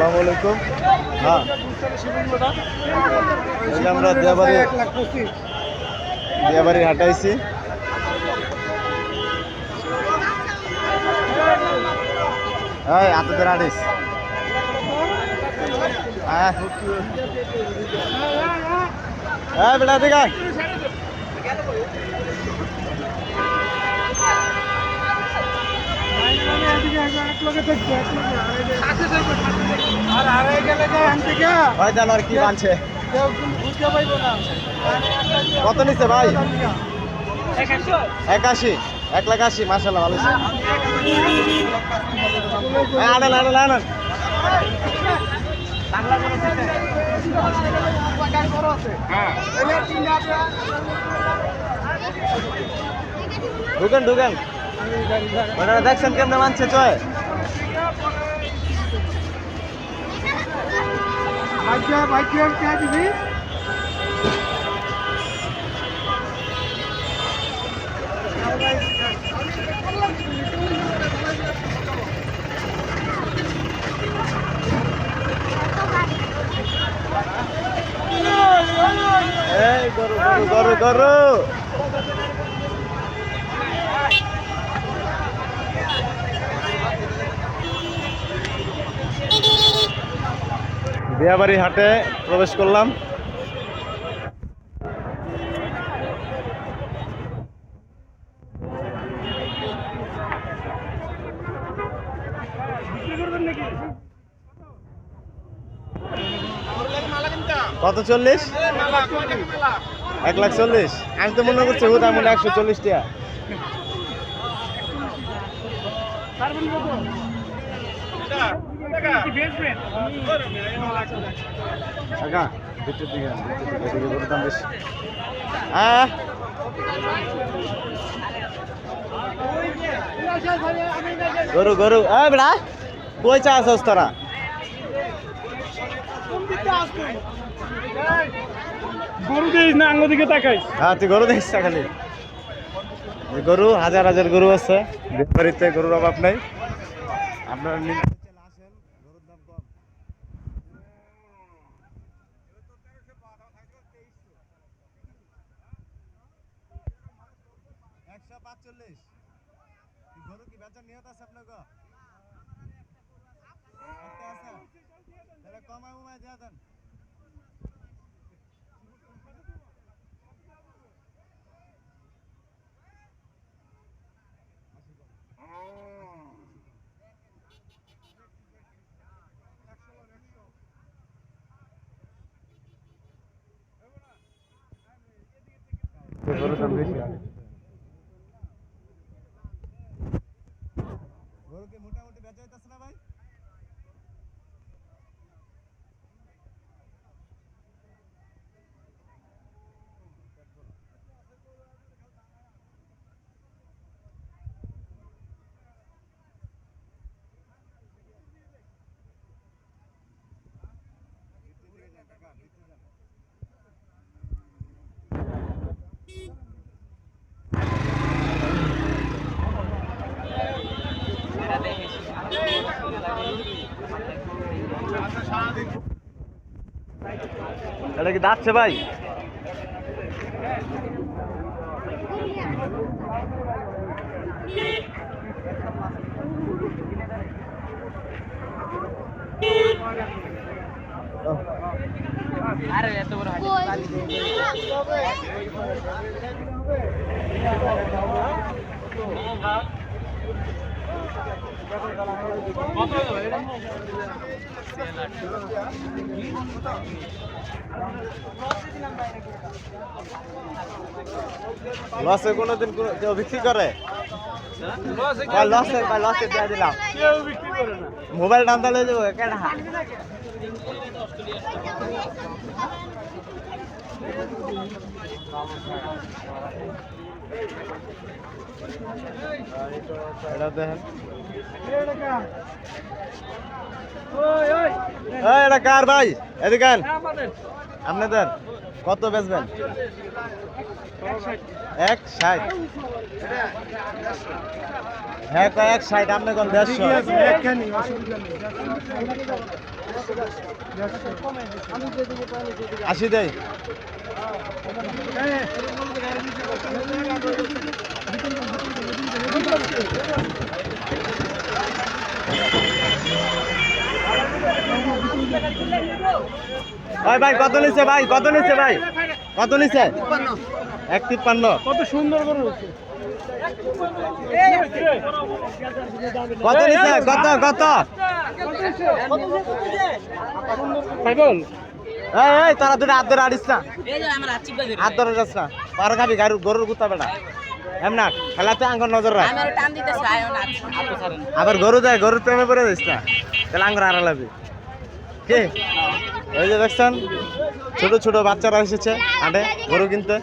আসসালামু আলাইকুম। হ্যাঁ, আমরা দিয়াবাড়ি হাঁটাইছি। হ্যাঁ, আপনাদের হাঁটিস। হ্যাঁ বেটা দেখা কি বানছে কত নিচ্ছে ভাই? 81, 1,80,000। মাশাআল্লাহ, ভালো। আনেন আনেন আনেন। ঢুকেন ঢুকেন, দেখছেন কেমনে মানছে চয়। এই গরু গরু গরু গরু দিয়াবাড়ি হাটে প্রবেশ করলাম। কত? 40? 1,40,000। আমি তো মনে করছি হুদা মনে 140 টাকা। গরু গরু বেড়া কই চা আস তোরা? গরু দেখিস না, আঙ্গ দিকে তাকাইস। হ্যাঁ, তুই গরু দেখিস খালি। গরু হাজার হাজার গরু আছে, বাড়িতে গরুর অভাব নাই। আপনারা গরুর দাম কম। গরু কি বেচার নিয়ত আছে আপনার? কমায় উমায় দেয়া দেন। গরুর দাম বেশি। গরু কি মোটামুটি বেচা হইতেছে না ভাই? এটা কি দাঁতছে ভাই? আরে এত বড় হাঁটি লসে কোনোদিন কেউ বিক্রি করে? লসে দিয়ে দিলাম। মোবাইল দাম তাহলে যাবো কেন? এটা দেখেন, এটা কার ভাই? এদিকে আপনাদের কত বেচবেন? 160। হ্যাঁ কয় 160, আপনি কোন 150? আশি দেয়। ভাই ভাই কত নিচ্ছে ভাই? কত নিচ্ছে ভাই? কত নিচ্ছে? 153। কত সুন্দর গরু হচ্ছে। কত নিচ্ছে? কত কত? ভাই বল এই তারা দুটো হাত ধরে আড়িস না, হাত ধরে যাস না, পার খাবি গরুর গুতা বেটা। এমনা খেলাতে আঙ্গুর নজর রাখ। আবার গরু দেয়, গরুর প্রেমে পড়ে যাস না, তাহলে আঙ্গুর আড়া লাগবে। কে ওই যে দেখছেন ছোট ছোট বাচ্চারা এসেছে হাটে গরু কিনতে।